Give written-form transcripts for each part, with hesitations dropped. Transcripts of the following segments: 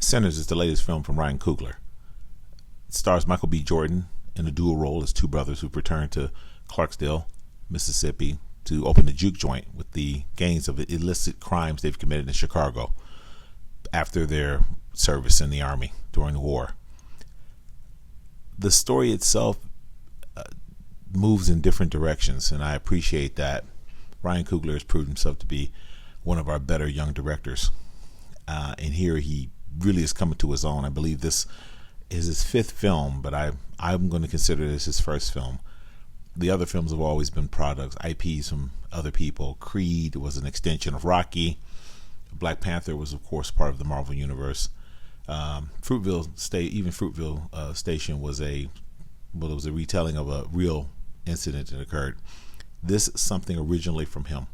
Sinners is the latest film from Ryan Coogler. It stars Michael B. Jordan in a dual role as two brothers who've returned to Clarksdale, Mississippi to open a juke joint with the gains of illicit crimes they've committed in Chicago after their service in the Army during the war. The story itself moves in different directions, and I appreciate that. Ryan Coogler has proved himself to be one of our better young directors. And here he really is coming to his own. I believe this is his fifth film, but I'm going to consider this his first film. The other films have always been products, IPs from other people. Creed was an extension of Rocky. Black Panther was, of course, part of the Marvel Universe. Fruitville Station was it was a retelling of a real incident that occurred. This is something originally from him,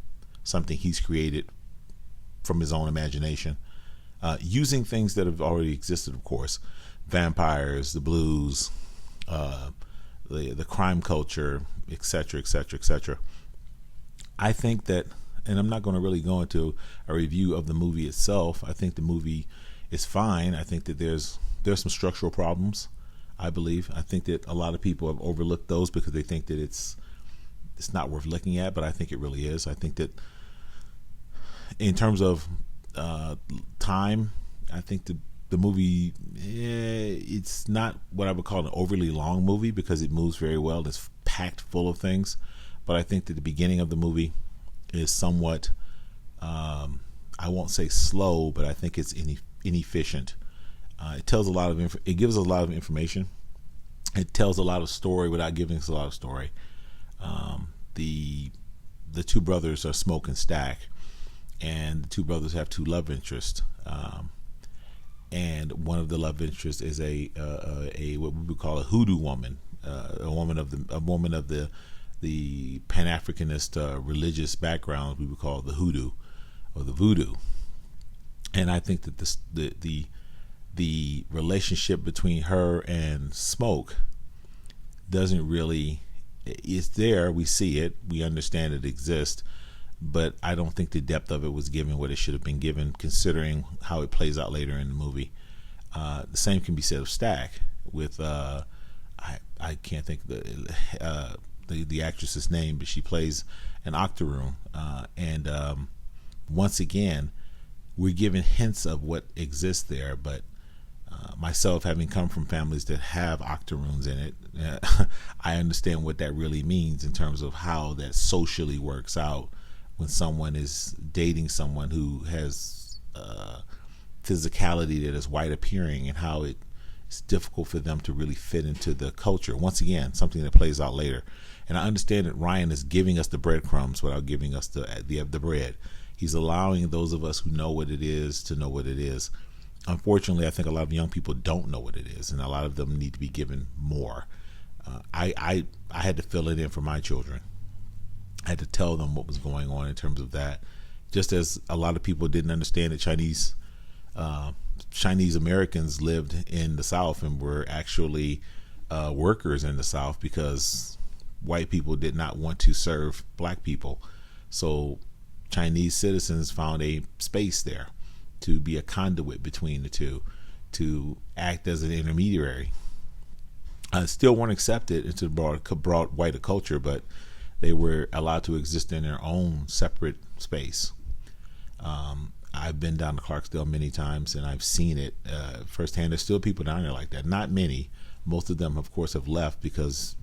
something he's created from his own imagination, using things that have already existed, of course, vampires, the blues, the crime culture, etc., etc., etc. I think that, and I'm not going to really go into a review of the movie itself. I think the movie is fine. I think that there's some structural problems, I believe. I think that a lot of people have overlooked those because they think that it's not worth looking at, but I think it really is. I think that in terms of time, I think the movie, it's not what I would call an overly long movie because it moves very well. It's packed full of things, but I think that the beginning of the movie is somewhat, I won't say slow, but I think it's inefficient. It tells a lot of it gives us a lot of information. It tells a lot of story without giving us a lot of story. The two brothers are Smoke and Stack, and the two brothers have two love interests. And one of the love interests is a what we would call a hoodoo woman, a woman of the Pan-Africanist religious background. We would call the hoodoo or the voodoo. And I think that the relationship between her and Smoke doesn't really, it's there, we see it, we understand it exists, but I don't think the depth of it was given what it should have been given, considering how it plays out later in the movie. The same can be said of Stack with I can't think of the actress's name, but she plays an octoroon, and once again we're given hints of what exists there, but myself, having come from families that have octoroons in it, I understand what that really means in terms of how that socially works out when someone is dating someone who has physicality that is white appearing, and how it's difficult for them to really fit into the culture. Once again, something that plays out later. And I understand that Ryan is giving us the breadcrumbs without giving us the bread. He's allowing those of us who know what it is to know what it is. Unfortunately, I think a lot of young people don't know what it is, and a lot of them need to be given more. I had to fill it in for my children. I had to tell them what was going on in terms of that, just as a lot of people didn't understand that Chinese Americans lived in the South and were actually workers in the South because white people did not want to serve black people. So Chinese citizens found a space there to be a conduit between the two, to act as an intermediary. Still weren't accepted into the broad white culture, but they were allowed to exist in their own separate space. I've been down to Clarksdale many times, and I've seen it firsthand. There's still people down there like that. Not many. Most of them, of course, have left because,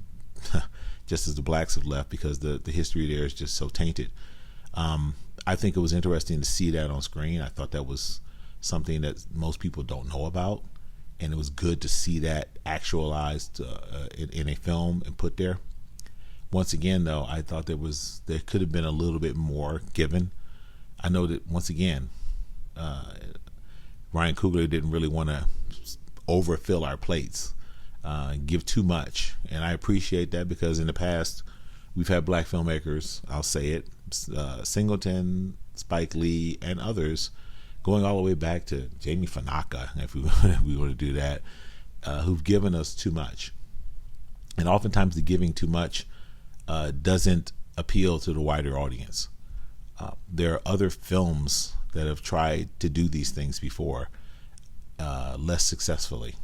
just as the blacks have left, because the history there is just so tainted. I think it was interesting to see that on screen. I thought that was something that most people don't know about, and it was good to see that actualized in a film and put there. Once again, though, I thought there could have been a little bit more given. I know that, once again, Ryan Coogler didn't really want to overfill our plates, give too much, and I appreciate that, because in the past we've had black filmmakers, I'll say it, Singleton, Spike Lee, and others, going all the way back to Jamie Fanaka, if we want to do that, who've given us too much. And oftentimes the giving too much doesn't appeal to the wider audience. There are other films that have tried to do these things before. less successfully,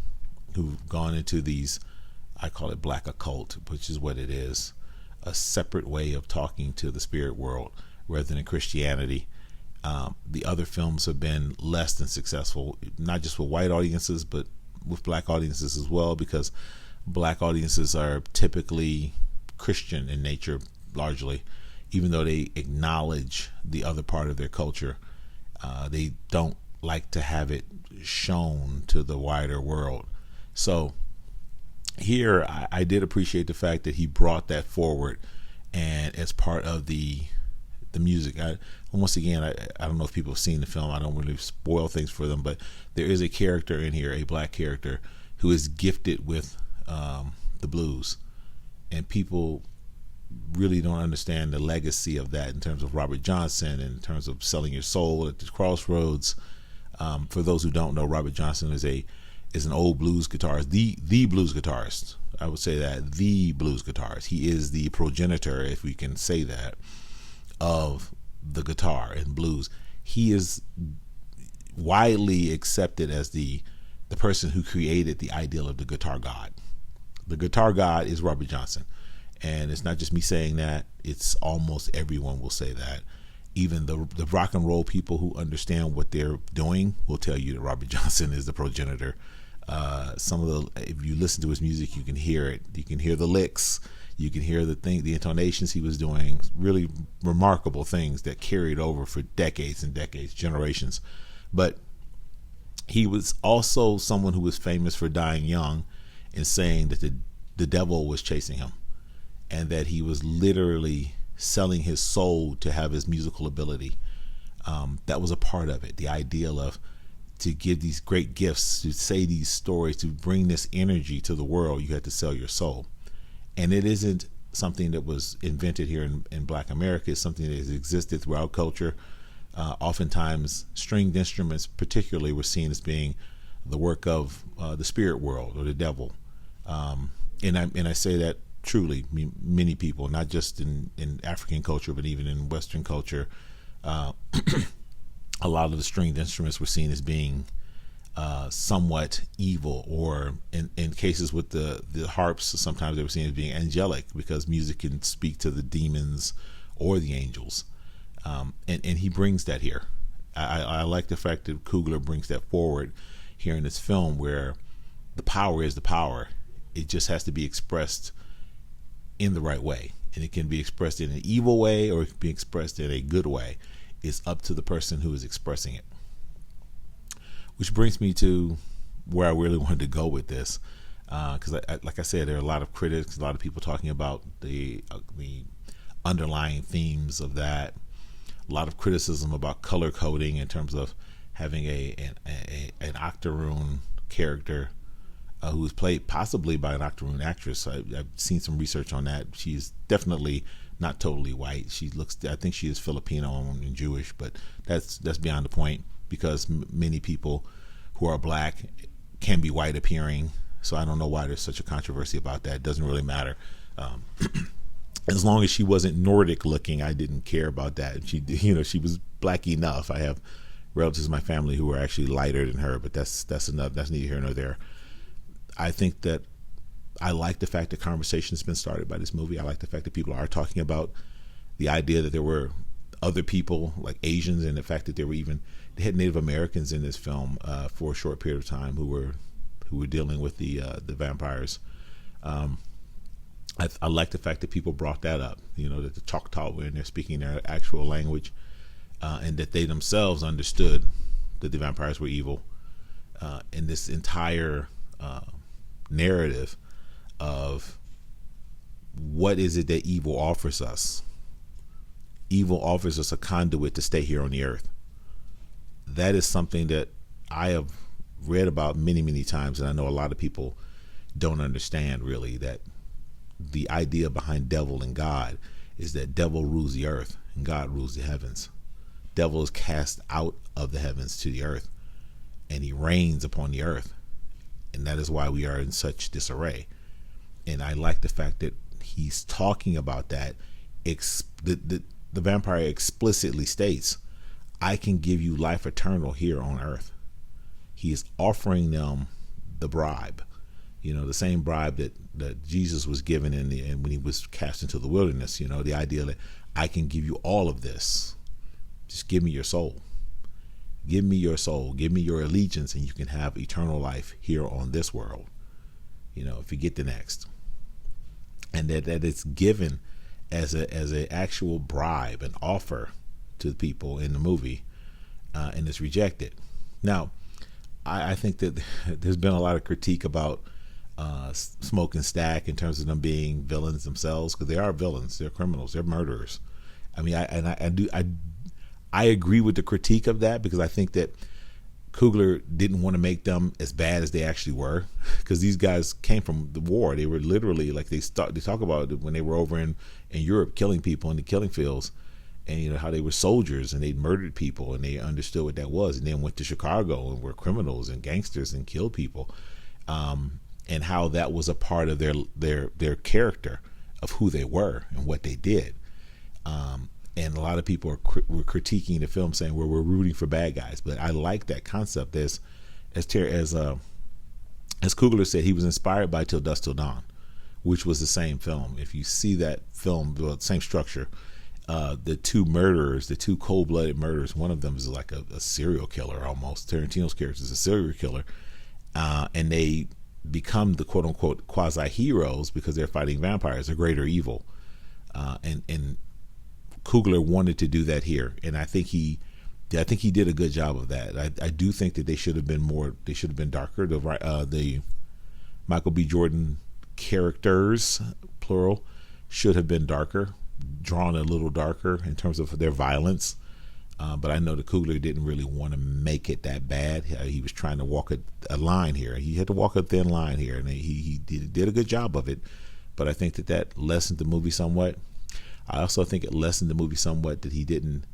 who've gone into these, I call it black occult, which is what it is, a separate way of talking to the spirit world rather than Christianity. The other films have been less than successful, not just with white audiences, but with black audiences as well, because black audiences are typically Christian in nature, largely, even though they acknowledge the other part of their culture. They don't like to have it shown to the wider world. So here, I did appreciate the fact that he brought that forward, and as part of the music. Once again, I don't know if people have seen the film. I don't really spoil things for them, but there is a character in here, a black character, who is gifted with the blues, and people really don't understand the legacy of that in terms of Robert Johnson, in terms of selling your soul at the crossroads. For those who don't know, Robert Johnson is an old blues guitarist, the blues guitarist. I would say that the blues guitarist. He is the progenitor, if we can say that, of the guitar and blues. He is widely accepted as the person who created the ideal of the guitar god. The guitar god is Robert Johnson. And it's not just me saying that, it's almost everyone will say that. Even the rock and roll people who understand what they're doing will tell you that Robert Johnson is the progenitor. If you listen to his music, you can hear it. You can hear the licks. You can hear the intonations he was doing. Really remarkable things that carried over for decades and decades, generations. But he was also someone who was famous for dying young and saying that the devil was chasing him, and that he was literally selling his soul to have his musical ability. That was a part of it. The ideal of to give these great gifts, to say these stories, to bring this energy to the world, you had to sell your soul. And it isn't something that was invented here in Black America. It's something that has existed throughout culture. Oftentimes, stringed instruments particularly were seen as being the work of the spirit world or the devil. And I say that truly, many people, not just in African culture, but even in Western culture, a lot of the stringed instruments were seen as being somewhat evil, or in cases with the harps, sometimes they were seen as being angelic, because music can speak to the demons or the angels. And he brings that here. I like the fact that Coogler brings that forward here in this film, where the power is the power. It just has to be expressed in the right way, and it can be expressed in an evil way or it can be expressed in a good way. It's up to the person who is expressing it. Which brings me to where I really wanted to go with this, because like I said, there are a lot of critics, a lot of people talking about the underlying themes of that. A lot of criticism about color coding in terms of having an octoroon character who was played possibly by an octoroon actress. I've seen some research on that. She's definitely not totally white. I think she is Filipino and Jewish, but that's beyond the point, because many people who are black can be white appearing. So I don't know why there's such a controversy about that. It doesn't really matter. As long as she wasn't Nordic looking, I didn't care about that. She was black enough. I have relatives in my family who are actually lighter than her, but that's enough. That's neither here nor there. I think that I like the fact that conversation's been started by this movie. I like the fact that people are talking about the idea that there were other people like Asians, and the fact that they had Native Americans in this film for a short period of time who were dealing with the vampires. I like the fact that people brought that up, that the Choctaw were in there speaking their actual language, and that they themselves understood that the vampires were evil. And this entire narrative of what is it that evil offers us. Evil offers us a conduit to stay here on the earth. That is something that I have read about many, many times, and I know a lot of people don't understand really that the idea behind devil and God is that devil rules the earth and God rules the heavens. Devil is cast out of the heavens to the earth, and he reigns upon the earth. And that is why we are in such disarray. And I like the fact that he's talking about that. The vampire explicitly states, I can give you life eternal here on earth. he is offering them the bribe, the same bribe that Jesus was given and when he was cast into the wilderness. The idea that I can give you all of this, just give me your soul. Give me your soul, give me your allegiance, and you can have eternal life here on this world. Forget the next. And that it's given as a actual bribe, an offer to the people in the movie, and it's rejected. Now, I think that there's been a lot of critique about Smoke and Stack in terms of them being villains themselves, because they are villains, they're criminals, they're murderers. I mean, I agree with the critique of that, because I think that Coogler didn't want to make them as bad as they actually were, because these guys came from the war. They were literally, like they talk about it when they were over in Europe killing people in the killing fields, and how they were soldiers and they murdered people and they understood what that was, and then went to Chicago and were criminals and gangsters and killed people, and how that was a part of their character of who they were and what they did. And a lot of people were critiquing the film, saying, "Well, we're rooting for bad guys." But I like that concept. As Coogler said, he was inspired by Till Dusk Till Dawn, which was the same film. If you see that film, well, same structure. The two murderers, the two cold-blooded murderers, one of them is like a serial killer almost. Tarantino's character is a serial killer, and they become the quote-unquote quasi-heroes because they're fighting vampires, a greater evil, and Coogler wanted to do that here, and I think he did a good job of that. I do think that they should have been more. They should have been darker. The Michael B. Jordan characters, plural, should have been darker, drawn a little darker in terms of their violence. But I know that Coogler didn't really want to make it that bad. He was trying to walk a line here. He had to walk a thin line here, and he did a good job of it. But I think that lessened the movie somewhat. I also think it lessened the movie somewhat that he didn't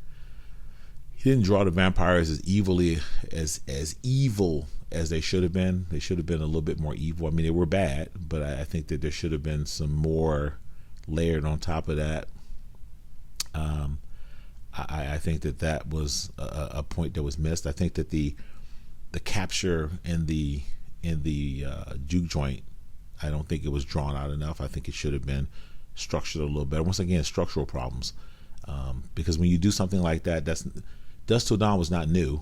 draw the vampires as evilly as evil as they should have been. They should have been a little bit more evil. I mean, they were bad, but I think that there should have been some more layered on top of that. I think that was a point that was missed. I think that the capture in the juke joint, I don't think it was drawn out enough. I think it should have been structured a little better. Once again, structural problems, because when you do something like that, Dusk Till Dawn was not new.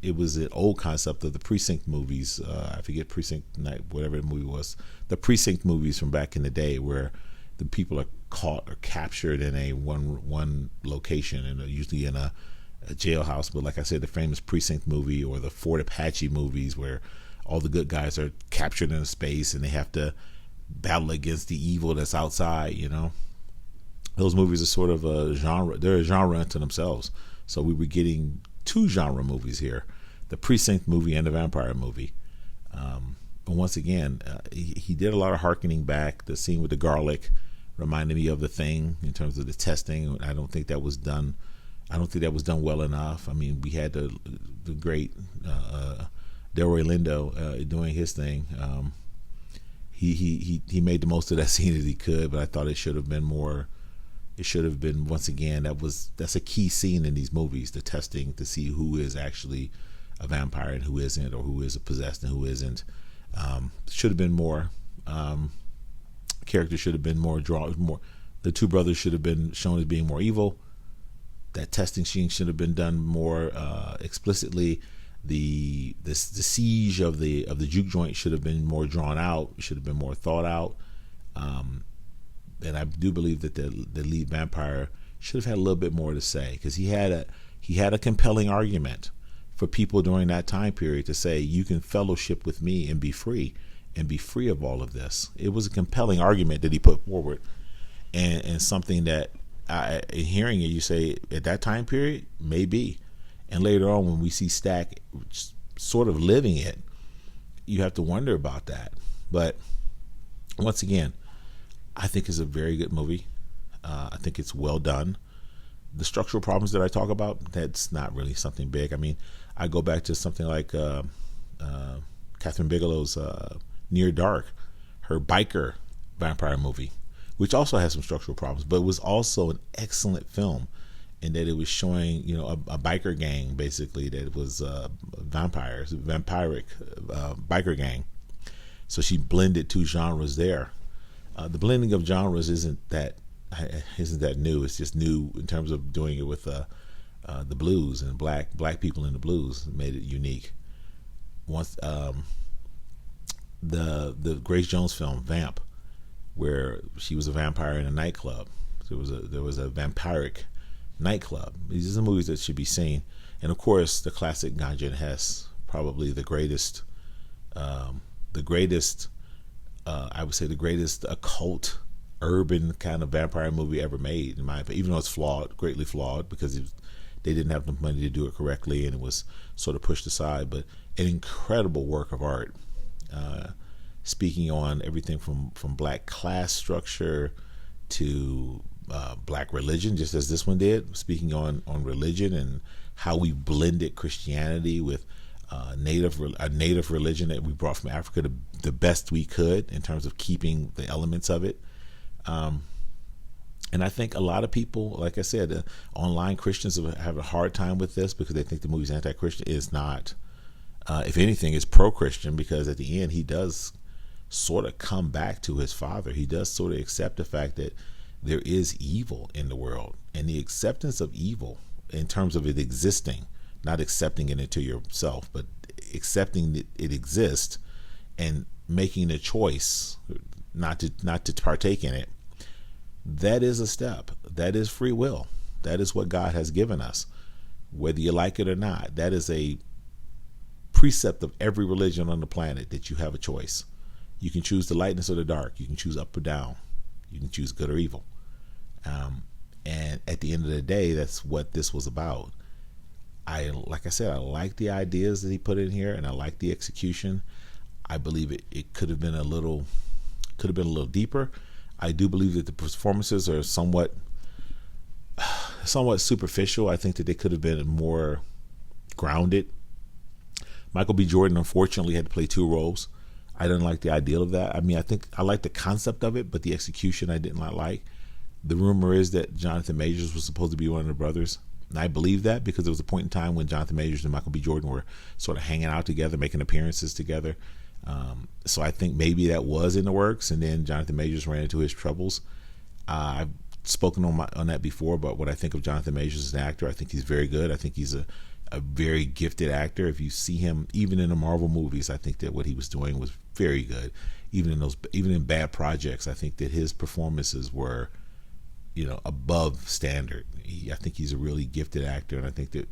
It was an old concept of the Precinct movies. I forget Precinct Night, whatever the movie was. The Precinct movies from back in the day, where the people are caught or captured in a one location, and usually in a jailhouse. But like I said, the famous Precinct movie or the Fort Apache movies, where all the good guys are captured in a space and they have to battle against the evil that's outside. Those movies are sort of a genre. They're a genre unto themselves. So we were getting two genre movies here: the Precinct movie and the vampire movie. But once again, he did a lot of harkening back. The scene with the garlic reminded me of The Thing in terms of the testing. I don't think that was done well enough. I mean, we had the great Delroy Lindo doing his thing. He made the most of that scene that he could, but I thought it should have been more. It should have been, once again, that's a key scene in these movies, the testing to see who is actually a vampire and who isn't, or who is possessed and who isn't. Should have been more. Characters should have been more drawn. More, the two brothers should have been shown as being more evil. That testing scene should have been done more explicitly. The siege of the juke joint should have been more drawn out. Should have been more thought out. And I do believe that the lead vampire should have had a little bit more to say, because he had a compelling argument for people during that time period to say, you can fellowship with me and be free of all of this. It was a compelling argument that he put forward, and something that in hearing it, you say at that time period, maybe. And later on, when we see Stack sort of living it, you have to wonder about that. But once again, I think it's a very good movie. I think it's well done. The structural problems that I talk about, that's not really something big. I mean, I go back to something like Catherine Bigelow's Near Dark, her biker vampire movie, which also has some structural problems, but it was also an excellent film and that it was showing, a biker gang, basically, that was vampiric biker gang. So she blended two genres there. The blending of genres isn't that new. It's just new in terms of doing it with the blues, and black people in the blues made it unique. Once the Grace Jones film Vamp, where she was a vampire in a nightclub. There was a vampiric nightclub. These are movies that should be seen, and of course the classic Ganja and Hess, probably the greatest. I would say the greatest occult urban kind of vampire movie ever made, in my opinion, even though it's flawed, greatly flawed, because they didn't have the money to do it correctly, and it was sort of pushed aside. But an incredible work of art, speaking on everything from black class structure to black religion, just as this one did, speaking on religion and how we blended Christianity with a native religion that we brought from Africa the best we could in terms of keeping the elements of it. And I think a lot of people, like I said, online Christians have a hard time with this because they think the movie's anti-Christian. It's not. If anything, it's pro-Christian, because at the end he does sort of come back to his father. He does sort of accept the fact that there is evil in the world, and the acceptance of evil in terms of it existing, not accepting it into yourself, but accepting that it exists and making a choice not to partake in it. That is a step. That is free will. That is what God has given us, whether you like it or not. That is a precept of every religion on the planet, that you have a choice. You can choose the lightness or the dark. You can choose up or down. You can choose good or evil. And at the end of the day, that's what this was about. Like I said, I like the ideas that he put in here, and I like the execution. I believe it could have been a little deeper. I do believe that the performances are somewhat superficial. I think that they could have been more grounded. Michael B. Jordan, unfortunately, had to play two roles. I didn't like the ideal of that. I mean, I think I like the concept of it, but the execution I did not like. The rumor is that Jonathan Majors was supposed to be one of the brothers. And I believe that because there was a point in time when Jonathan Majors and Michael B. Jordan were sort of hanging out together, making appearances together. So I think maybe that was in the works, and then Jonathan Majors ran into his troubles. I've spoken on that before, but what I think of Jonathan Majors as an actor, I think he's very good. I think he's a very gifted actor. If you see him even in the Marvel movies, I think that what he was doing was very good. Even in bad projects, I think that his performances were, above standard. I think he's a really gifted actor, and I think that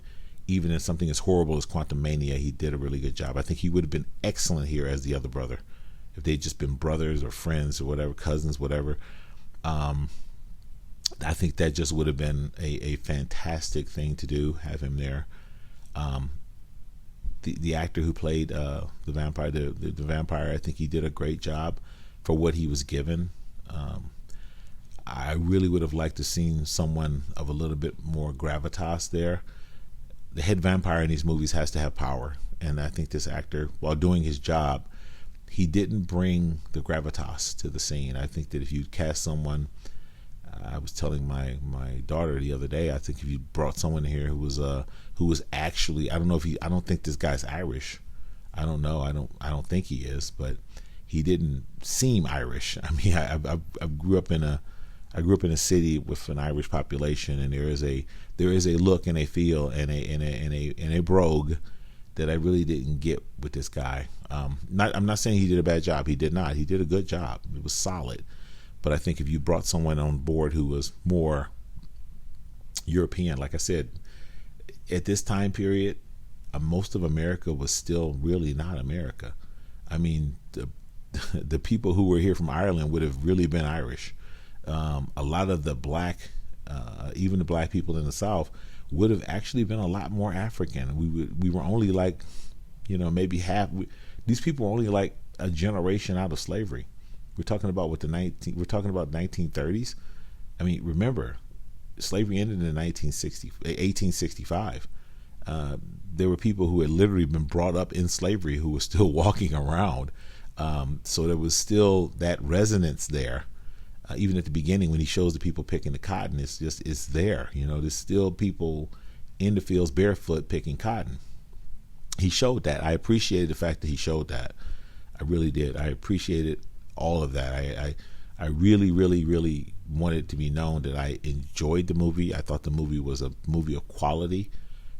even in something as horrible as Quantumania, he did a really good job. I think he would have been excellent here as the other brother, if they'd just been brothers or friends or whatever, cousins, whatever. I think that just would have been a fantastic thing to do, have him there. The actor who played the vampire, I think he did a great job for what he was given. I really would have liked to seen someone of a little bit more gravitas there. The head vampire in these movies has to have power, and I think this actor, while doing his job, he didn't bring the gravitas to the scene. I think that if you cast someone, I was telling my daughter the other day, I think if you brought someone here who was actually, I don't think this guy's Irish. I don't know. I don't think he is, but he didn't seem Irish. I mean, I grew up in a city with an Irish population, and there is a look and a feel and a brogue that I really didn't get with this guy. I'm not saying he did a bad job. He did not. He did a good job. It was solid. But I think if you brought someone on board who was more European, like I said, at this time period, most of America was still really not America. I mean, the people who were here from Ireland would have really been Irish. A lot of the even the black people in the South would have actually been a lot more African. We were only like, maybe half. These people were only like a generation out of slavery. We're talking about we're talking about 1930s. I mean, remember, slavery ended in 1865. There were people who had literally been brought up in slavery who were still walking around. So there was still that resonance there. Even at the beginning when he shows the people picking the cotton, it's there. There's still people in the fields barefoot picking cotton. He showed that. I appreciated the fact that he showed that. I really did. I appreciated all of that. I really, really, really wanted it to be known that I enjoyed the movie. I thought the movie was a movie of quality.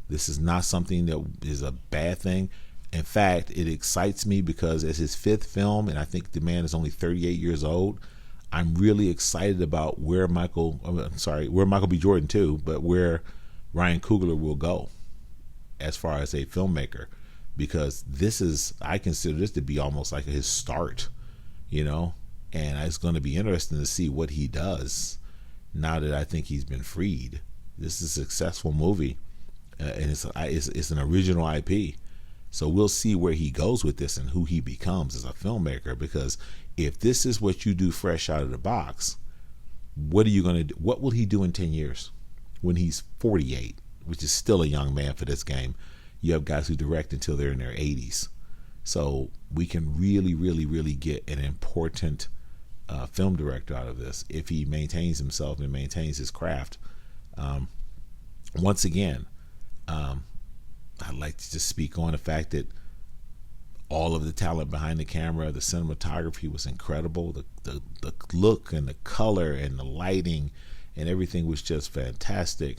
This is not something that is a bad thing. In fact, it excites me because it's his fifth film, and I think the man is only 38 years old. I'm really excited about where Michael B. Jordan too, but where Ryan Coogler will go as far as a filmmaker, because I consider this to be almost like his start, and it's going to be interesting to see what he does now that I think he's been freed. This is a successful movie, and it's an original IP. So we'll see where he goes with this and who he becomes as a filmmaker, because if this is what you do fresh out of the box, what are you going to do? What will he do in 10 years when he's 48, which is still a young man for this game? You have guys who direct until they're in their 80s. So we can really, really, really get an important film director out of this if he maintains himself and maintains his craft. Once again, I'd like to just speak on the fact that all of the talent behind the camera, the cinematography was incredible. The look and the color and the lighting and everything was just fantastic.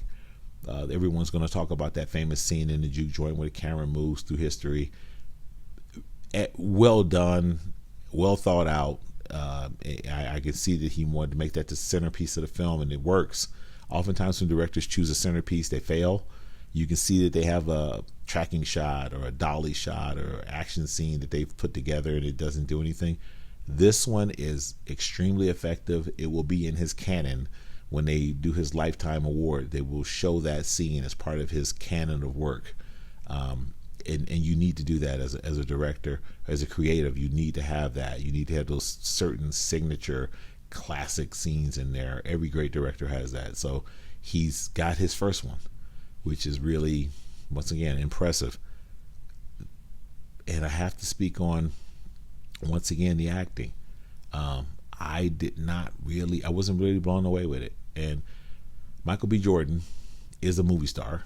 Everyone's going to talk about that famous scene in the juke joint where the camera moves through history. Well done, well thought out. I can see that he wanted to make that the centerpiece of the film, and it works. Oftentimes when directors choose a centerpiece, they fail. You can see that they have a tracking shot or a dolly shot or action scene that they've put together and it doesn't do anything. This one is extremely effective. It will be in his canon when they do his Lifetime Award. They will show that scene as part of his canon of work. And you need to do that as a director, as a creative. You need to have that. You need to have those certain signature classic scenes in there. Every great director has that. So he's got his first one, which is really, once again, impressive. And I have to speak on, once again, the acting. I wasn't really blown away with it. And Michael B. Jordan is a movie star.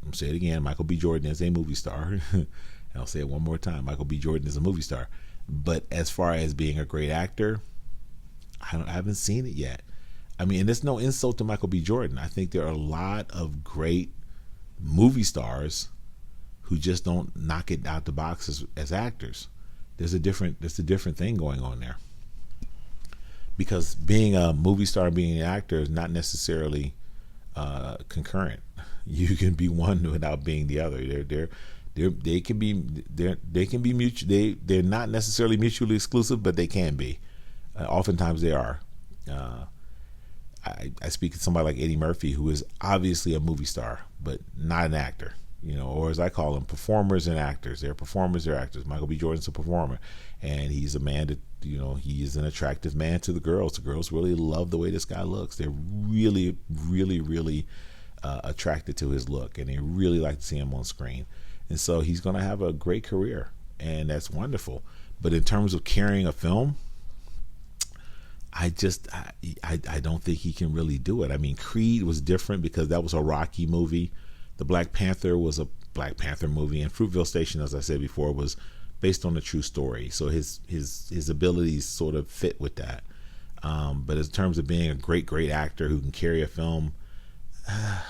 I'll say it again, Michael B. Jordan is a movie star. And I'll say it one more time, Michael B. Jordan is a movie star. But as far as being a great actor, I haven't seen it yet. I mean, and there's no insult to Michael B. Jordan. I think there are a lot of great movie stars who just don't knock it out the box as actors. There's a different thing going on there. Because being a movie star and being an actor is not necessarily concurrent. You can be one without being the other. They can be mutual. They're not necessarily mutually exclusive, but they can be. Oftentimes they are. I speak to somebody like Eddie Murphy, who is obviously a movie star, but not an actor. Or as I call them, performers and actors. They're performers, they're actors. Michael B. Jordan's a performer, and he's a man that, he is an attractive man to the girls. The girls really love the way this guy looks. They're really, really, really attracted to his look, and they really like to see him on screen. And so he's going to have a great career, and that's wonderful. But in terms of carrying a film, I don't think he can really do it. I mean, Creed was different because that was a Rocky movie. The Black Panther was a Black Panther movie, and Fruitvale Station, as I said before, was based on a true story. So his abilities sort of fit with that. But in terms of being a great actor who can carry a film, I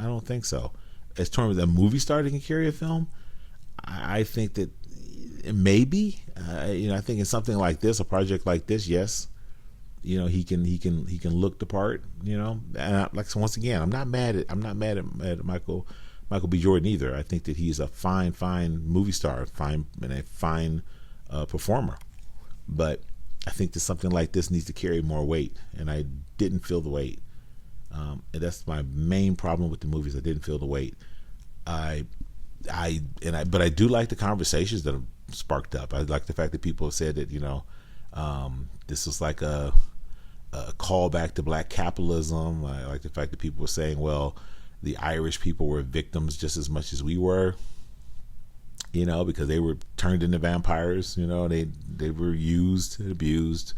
don't think so. As terms of a movie star that can carry a film, I think that maybe. I think in something like this, a project like this, yes. He can look the part. And once again, I'm not mad at Michael B. Jordan either. I think that he's a fine movie star, and a fine performer. But I think that something like this needs to carry more weight, and I didn't feel the weight. And that's my main problem with the movies. I didn't feel the weight. But I do like the conversations that have sparked up. I like the fact that people have said that this was like a callback to black capitalism. I like the fact that people were saying, well, the Irish people were victims just as much as we were, because they were turned into vampires. They were used and abused.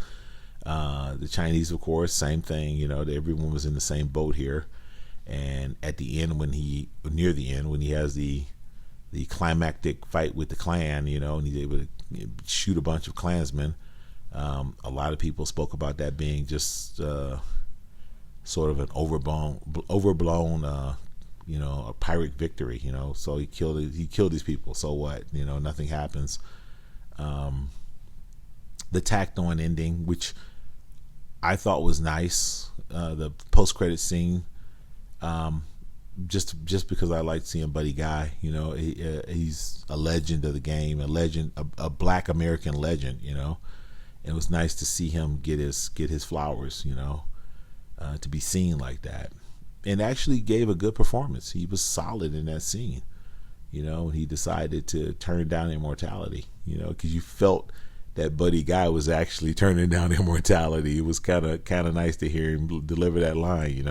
The Chinese, of course, same thing. Everyone was in the same boat here. And at the end, near the end, when he has the climactic fight with the Klan, and he's able to shoot a bunch of Klansmen, a lot of people spoke about that being just sort of an overblown, a Pyrrhic victory. So he killed these people. So what? Nothing happens. The tacked on ending, which I thought was nice, the post credit scene. Just because I like seeing Buddy Guy, he's a legend of the game, a Black American legend. It was nice to see him get his flowers, to be seen like that, and actually gave a good performance. He was solid in that scene, he decided to turn down immortality, because you felt that Buddy Guy was actually turning down immortality. It was kind of nice to hear him deliver that line,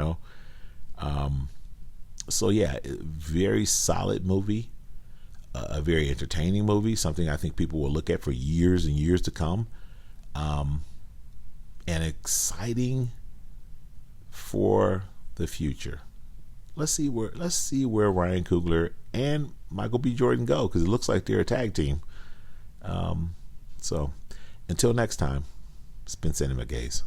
So yeah, very solid movie, a very entertaining movie, something I think people will look at for years and years to come, and exciting for the future. Let's see where Ryan Coogler and Michael B. Jordan go, because it looks like they're a tag team. So until next time, it's been Cinema Gaze.